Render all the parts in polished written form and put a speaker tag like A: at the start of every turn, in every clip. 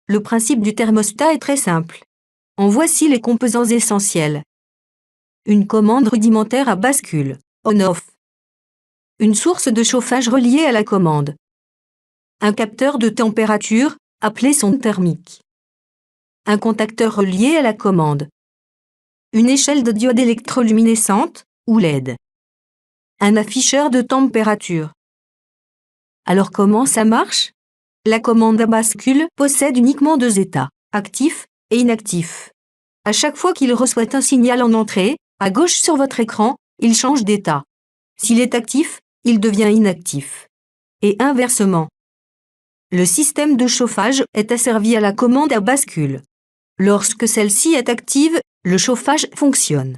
A: Le principe du thermostat est très simple. En voici les composants essentiels. Une commande rudimentaire à bascule, on-off. Une source de chauffage reliée à la commande. Un capteur de température, appelé sonde thermique. Un contacteur relié à la commande. Une échelle de diode électroluminescente, ou LED. Un afficheur de température. Alors comment ça marche? La commande à bascule possède uniquement deux états, actif et inactif. À chaque fois qu'il reçoit un signal en entrée, à gauche sur votre écran, il change d'état. S'il est actif, il devient inactif. Et inversement. Le système de chauffage est asservi à la commande à bascule. Lorsque celle-ci est active, le chauffage fonctionne.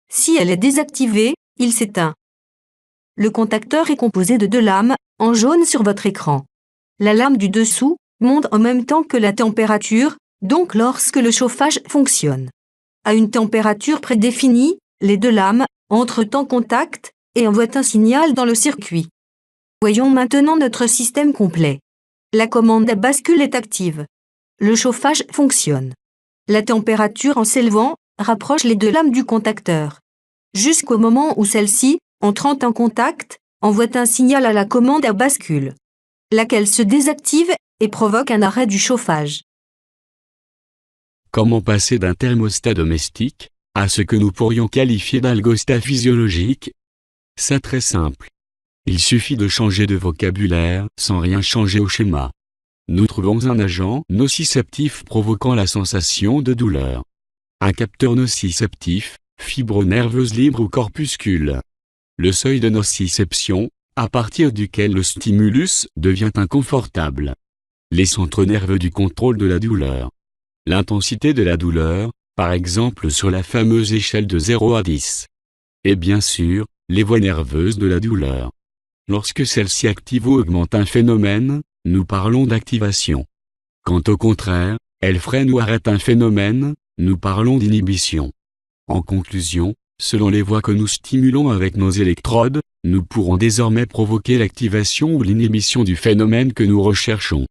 A: Si elle est désactivée, il s'éteint. Le contacteur est composé de deux lames, en jaune sur votre écran. La lame du dessous monte en même temps que la température, donc lorsque le chauffage fonctionne. À une température prédéfinie, les deux lames entrent en contact et envoient un signal dans le circuit. Voyons maintenant notre système complet. La commande à bascule est active. Le chauffage fonctionne. La température en s'élevant rapproche les deux lames du contacteur. Jusqu'au moment où celle-ci, entrant en contact, envoie un signal à la commande à bascule, laquelle se désactive et provoque un arrêt du chauffage.
B: Comment passer d'un thermostat domestique à ce que nous pourrions qualifier d'algostat physiologique? C'est très simple. Il suffit de changer de vocabulaire sans rien changer au schéma. Nous trouvons un agent nociceptif provoquant la sensation de douleur. Un capteur nociceptif, fibre nerveuse libre ou corpuscule. Le seuil de nociception, à partir duquel le stimulus devient inconfortable. Les centres nerveux du contrôle de la douleur. L'intensité de la douleur, par exemple sur la fameuse échelle de 0 à 10. Et bien sûr, les voies nerveuses de la douleur. Lorsque celle-ci active ou augmente un phénomène, nous parlons d'activation. Quand au contraire, elle freine ou arrête un phénomène, nous parlons d'inhibition. En conclusion, selon les voies que nous stimulons avec nos électrodes, nous pourrons désormais provoquer l'activation ou l'inhibition du phénomène que nous recherchons.